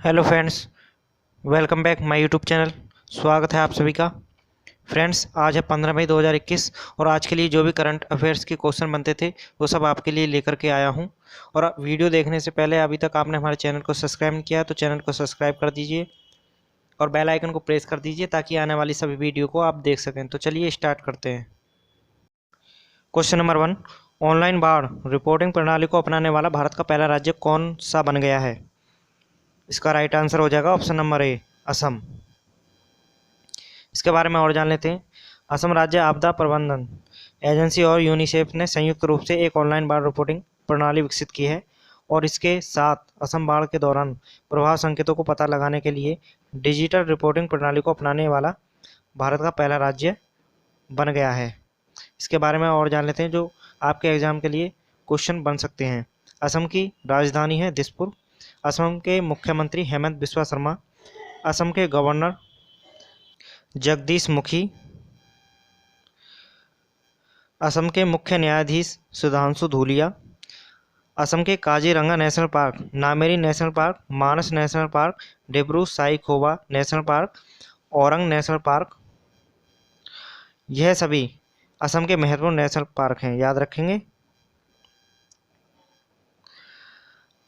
Hello friends, welcome back my YouTube channel. स्वागत है आप सभी का। फ्रेंड्स, आज है 15 मई 2021 और आज के लिए जो भी करंट अफेयर्स के क्वेश्चन बनते थे वो सब आपके लिए लेकर के आया हूं। और वीडियो देखने से पहले अभी तक आपने हमारे चैनल को सब्सक्राइब नहीं किया तो चैनल को सब्सक्राइब कर दीजिए और बेल आइकन को प्रेस कर दीजिए ताकि आने वाली सभी वीडियो को आप देख सकें। तो चलिए स्टार्ट करते हैं। क्वेश्चन नंबर 1, ऑनलाइन बाढ़ रिपोर्टिंग प्रणाली को अपनाने वाला भारत का पहला राज्य कौन सा बन गया है? इसका राइट आंसर हो जाएगा ऑप्शन नंबर ए, असम। इसके बारे में और जान लेते हैं। असम राज्य आपदा प्रबंधन एजेंसी और यूनिसेफ ने संयुक्त रूप से एक ऑनलाइन बाढ़ रिपोर्टिंग प्रणाली विकसित की है और इसके साथ असम बाढ़ के दौरान प्रभाव संकेतों को पता लगाने के लिए डिजिटल रिपोर्टिंग प्रणाली को अपनाने वाला भारत का पहला राज्य बन गया है। इसके बारे में और जान लेते हैं जो आपके एग्जाम के लिए क्वेश्चन बन सकते हैं। असम की राजधानी है दिसपुर। असम के मुख्यमंत्री हेमंत बिस्वा शर्मा। असम के गवर्नर जगदीश मुखी। असम के मुख्य न्यायाधीश सुधांशु धूलिया। असम के Kaziranga national park, Nameri national park, Manas national park, Dibru Saikhowa national park, Orang national park, यह सभी असम के महत्वपूर्ण नेशनल पार्क हैं, याद रखेंगे।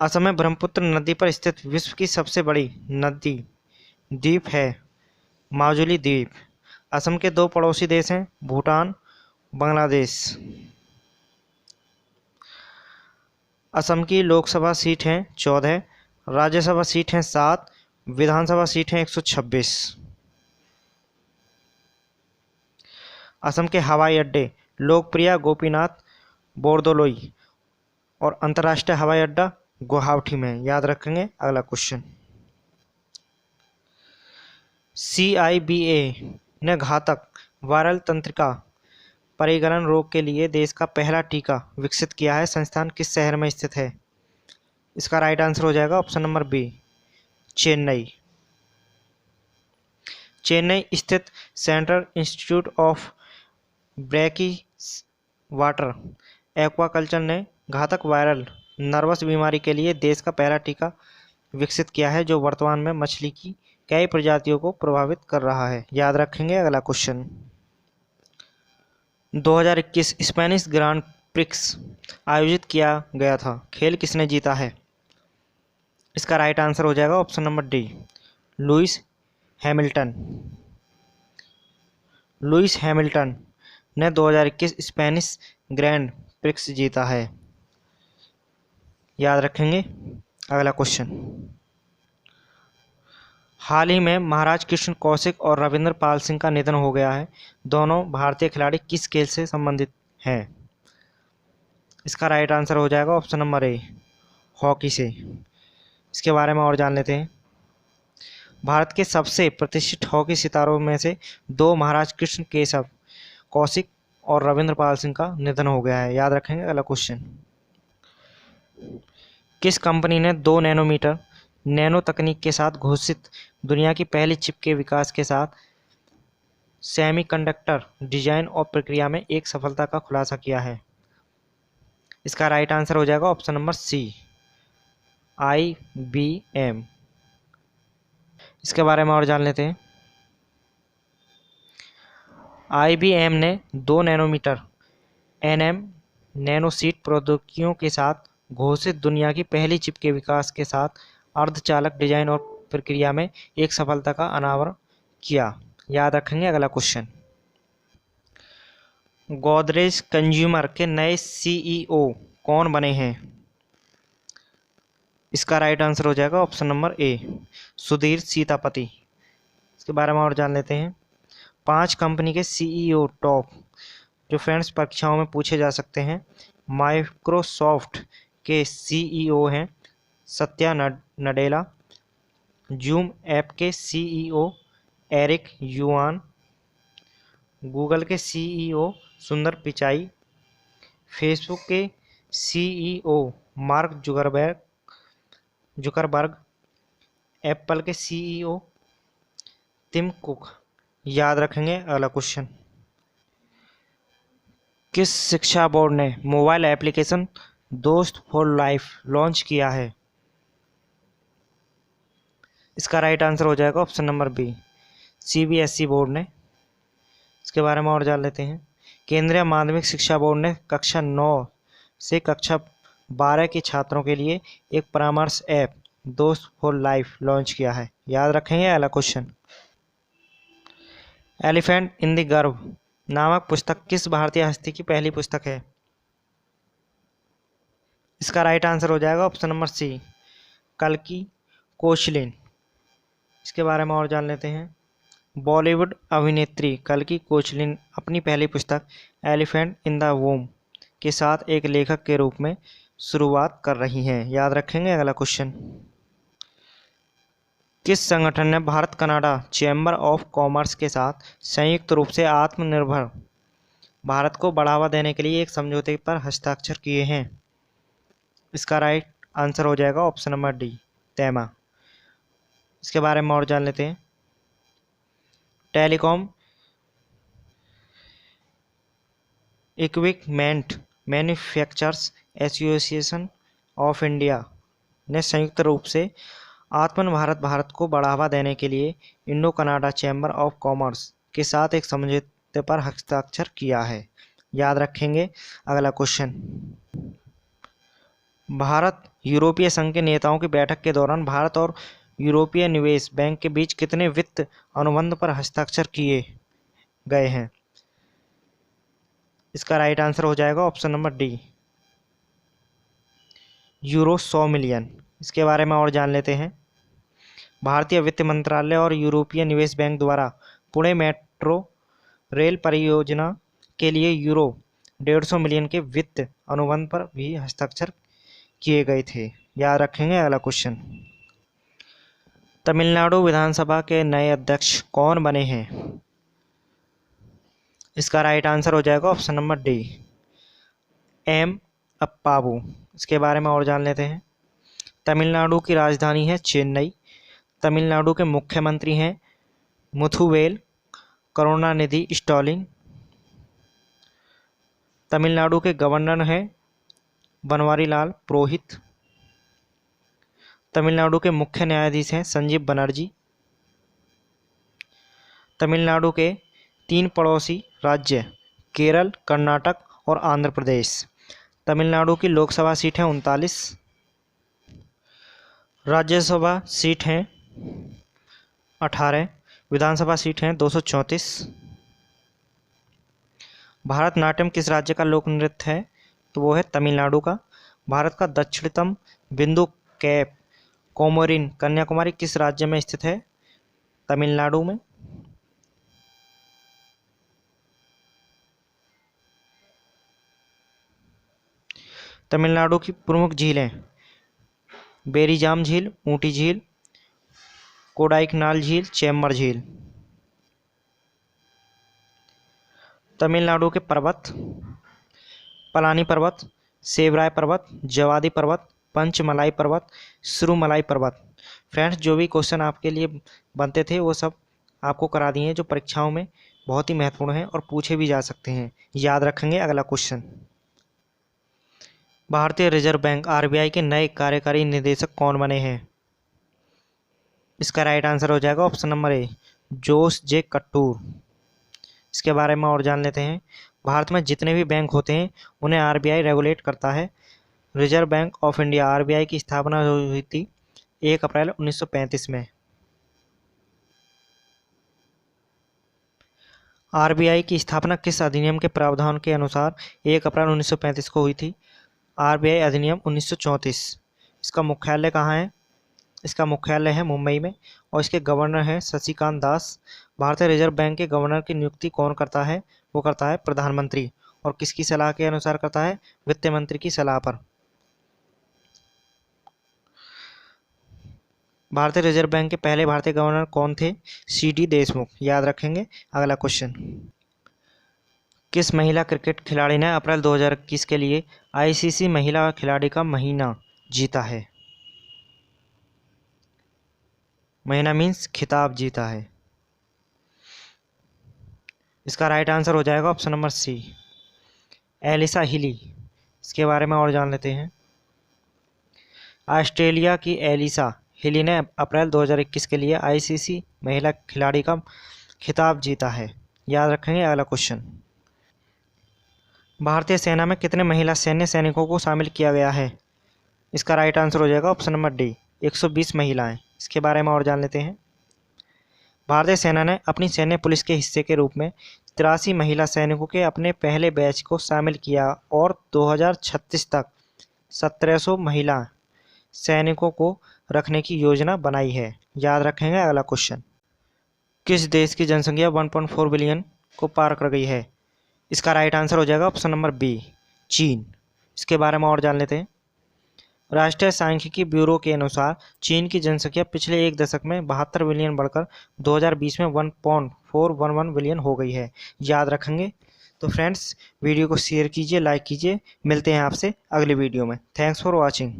असम में ब्रह्मपुत्र नदी पर स्थित विश्व की सबसे बड़ी नदी द्वीप है माजुली द्वीप। असम के दो पड़ोसी देश हैं भूटान, बांग्लादेश। असम की लोकसभा सीट हैं 14, राज्यसभा सीट हैं 7, विधानसभा सीट हैं 126। असम के हवाई अड्डे लोकप्रिय गोपीनाथ बोरदोलोई और अंतर्राष्ट्रीय हवाई अड्डा गुवाहाटी में, याद रखेंगे। अगला क्वेश्चन, CIBA ने घातक वायरल तंत्रिका परिगलन रोग के लिए देश का पहला टीका विकसित किया है। संस्थान किस शहर में स्थित है? इसका राइट आंसर हो जाएगा option number B, Chennai. Chennai स्थित central institute of brackish water aquaculture ने घातक वायरल नर्वस बीमारी के लिए देश का पहला टीका विकसित किया है जो वर्तमान में मछली की कई प्रजातियों को प्रभावित कर रहा है, याद रखेंगे। अगला क्वेश्चन, 2021 स्पेनिश ग्रांड प्रिक्स आयोजित किया गया था, खेल किसने जीता है? इसका राइट आंसर हो जाएगा option number D, Lewis Hamilton. Lewis Hamilton ने 2021 स्पेनिश ग्रैंड प्रिक्स जीता है, याद रखेंगे। अगला क्वेश्चन, हाल ही में महाराज कृष्ण कौशिक और रविंद्र पाल सिंह का निधन हो गया है। दोनों भारतीय खिलाड़ी किस खेल से संबंधित हैं? इसका राइट आंसर हो जाएगा ऑप्शन नंबर ए, हॉकी से। इसके बारे में और जान लेते हैं। भारत के सबसे प्रतिष्ठित हॉकी सितारों में से दो महाराज कृष्ण केशव कौशिक और रविंद्र पाल सिंह का निधन हो गया है, याद रखेंगे। अगला क्वेश्चन, किस कंपनी ने 2 नैनोमीटर नैनो तकनीक के साथ घोषित दुनिया की पहली चिप के विकास के साथ सेमीकंडक्टर डिजाइन और प्रक्रिया में एक सफलता का खुलासा किया है? इसका राइट आंसर हो जाएगा ऑप्शन नंबर सी, IBM। इसके बारे में और जान लेते हैं। IBM ने 2 नैनोमीटर NM नैनोशीट प्रौद्योगिकियों के साथ घोषित दुनिया की पहली चिप के विकास के साथ अर्धचालक डिजाइन और प्रक्रिया में एक सफलता का अनावरण किया, याद रखेंगे। अगला क्वेश्चन, गोदरेज कंज्यूमर के नए CEO कौन बने हैं? इसका राइट आंसर हो जाएगा option number A, Sudhir Sitapati. इसके बारे में और जान लेते हैं। 5 कंपनी के CEO टॉप जो फ्रेंड्स परीक्षाओं में पूछे जा सकते हैं। माइक्रोसॉफ्ट के CEO हैं सत्या नडेला। जूम ऐप के CEO एरिक युआन। गूगल के CEO सुंदर पिचाई। फेसबुक के CEO मार्क जुकरबर्ग। एप्पल के CEO टिम कुक, याद रखेंगे। अगला क्वेश्चन, किस शिक्षा बोर्ड ने mobile application Dost for life launch किया है? इसका राइट आंसर हो जाएगा option number B, CBSE board ने। इसके बारे में और जान लेते हैं। केंद्रीय माध्यमिक शिक्षा बोर्ड ने कक्षा 9 से कक्षा 12 के छात्रों के लिए एक परामर्श ऐप दोस्त फॉर लाइफ लॉन्च किया है। याद रखेंगे अगला क्वेश्चन। एलिफेंट इन द गर्भ नामक पुस्तक किस भारतीय हस्ती की पहली पुस्तक है? इसका राइट आंसर हो जाएगा ऑप्शन नंबर सी, कल्की कोचलिन। इसके बारे में और जान लेते हैं। बॉलीवुड अभिनेत्री कल्की कोचलिन अपनी पहली पुस्तक एलिफेंट इन द वूम के साथ एक लेखक के रूप में शुरुआत कर रही हैं। याद रखेंगे अगला क्वेश्चन। किस संगठन ने Bharat Canada chamber of commerce के साथ संयुक्त रूप से आत्मनिर्भर भारत को बढ़ावा देने के लिए एक समझौते पर हस्ताक्षर किए हैं? इसका राइट आंसर हो जाएगा ऑप्शन नंबर डी, तेमा। इसके बारे में और जान लेते हैं। Telecom equipment manufacturers association of India ने संयुक्त रूप से आत्मनिर्भर भारत को बढ़ावा देने के लिए Indo Canada chamber of commerce के साथ एक समझौते पर हस्ताक्षर किया है। याद रखेंगे अगला क्वेश्चन। भारत यूरोपीय संघ के नेताओं की बैठक के दौरान भारत और यूरोपीय निवेश बैंक के बीच कितने वित्त अनुबंध पर हस्ताक्षर किए गए हैं? इसका राइट आंसर हो जाएगा option number D, euro 100 million. इसके बारे में और जान लेते हैं। भारतीय वित्त मंत्रालय और यूरोपीय निवेश बैंक द्वारा पुणे मेट्रो रेल परियोजना के लिए यूरो 150 मिलियन के वित्त अनुबंध पर भी हस्ताक्षर किए गए थे। याद रखेंगे अगला क्वेश्चन। तमिलनाडु विधानसभा के नए अध्यक्ष कौन बने हैं? इसका राइट आंसर हो जाएगा ऑप्शन नंबर डी, एम अप्पावू। इसके बारे में और जान लेते हैं। तमिलनाडु की राजधानी है चेन्नई। तमिलनाडु के मुख्यमंत्री हैं मुथुवेल करुणानिधि स्टालिन। तमिलनाडु के गवर्नर हैं बनवारीलाल पुरोहित। तमिलनाडु के मुख्य न्यायाधीश हैं संजीव बनर्जी। तमिलनाडु के 3 पड़ोसी राज्य केरल, कर्नाटक और आंध्र प्रदेश। तमिलनाडु की लोकसभा सीट है 39, राज्यसभा सीट हैं 18, विधानसभा सीट हैं 234। भारतनाट्यम किस राज्य का लोक नृत्य है? तो वो है तमिलनाडु का। भारत का दक्षिणतम बिंदु कैप कोमोरिन कन्याकुमारी किस राज्य में स्थित है? तमिलनाडु में। तमिलनाडु की प्रमुख झीलें बेरीजाम झील, ऊटी झील, कोडाइकनाल झील, चेम्बर झील। तमिलनाडु के पर्वत पलानी पर्वत, सेवराय पर्वत, जवादी पर्वत, पंचमलाई पर्वत, सुरुमलाई पर्वत। फ्रेंड्स, जो भी क्वेश्चन आपके लिए बनते थे वो सब आपको करा दिए हैं, जो परीक्षाओं में बहुत ही महत्वपूर्ण है और पूछे भी जा सकते हैं। याद रखेंगे अगला क्वेश्चन। भारतीय रिजर्व बैंक RBI के नए कार्यकारी निदेशक कौन बने हैं? इसका राइट आंसर हो जाएगा ऑप्शन नंबर ए, जोस जे कट्टूर। इसके बारे में और जान लेते हैं। भारत में जितने भी बैंक होते हैं उन्हें RBI रेगुलेट करता है। Reserve bank of India RBI की स्थापना हुई थी 1 अप्रैल 1935 में। RBI की स्थापना किस अधिनियम के प्रावधान के अनुसार 1 अप्रैल 1935 को हुई थी? RBI अधिनियम 1934। इसका मुख्यालय कहाँ है? इसका मुख्यालय है मुंबई में और इसके गवर्नर हैं शशिकांत दास। भारतीय रिजर्व बैंक के गवर्नर की नियुक्ति कौन करता है? वो करता है प्रधानमंत्री। और किसकी सलाह के अनुसार करता है? वित्त मंत्री की सलाह पर। भारतीय रिजर्व बैंक के पहले भारतीय गवर्नर कौन थे? CD देशमुख। याद रखेंगे अगला क्वेश्चन। किस महिला क्रिकेट खिलाड़ी ने अप्रैल 2021 के लिए ICC महिला खिलाड़ी का महीना जीता है? महीना मीन्स खिताब जीता है। इसका राइट आंसर हो जाएगा option number C, Alyssa Healy. इसके बारे में और जान लेते हैं। ऑस्ट्रेलिया की एलिसा हिली ने अप्रैल 2021 के लिए आईसीसी महिला खिलाड़ी का खिताब जीता है? याद रखेंगे। अगला क्वेश्चन, भारतीय सेना में कितने महिला सैन्य सैनिकों को शामिल किया गया है? इसका राइट आंसर हो जाएगा ऑप्शन नंबर डी, 120 महिलाएं। इसके बारे में और जान लेते हैं। भारतीय सेना ने अपनी सैन्य पुलिस के हिस्से के रूप में 83 महिला सैनिकों के अपने पहले बैच को शामिल किया और 2036 तक 1700 महिला सैनिकों को रखने की योजना बनाई है। याद रखेंगे। अगला क्वेश्चन, किस देश की जनसंख्या 1.4 बिलियन को पार कर गई है? इसका राइट आंसर हो जाएगा ऑप्शन नंबर बी, चीन। इसके बारे में और जान लेते हैं। राष्ट्रीय सांख्यिकी ब्यूरो के अनुसार चीन की जनसंख्या पिछले एक दशक में 72 बिलियन बढ़कर 2020 में 1.411 बिलियन हो गई है। याद रखेंगे। तो फ्रेंड्स, वीडियो को शेयर कीजिए, लाइक कीजिए। मिलते हैं आपसे अगली वीडियो में। Thanks for watching.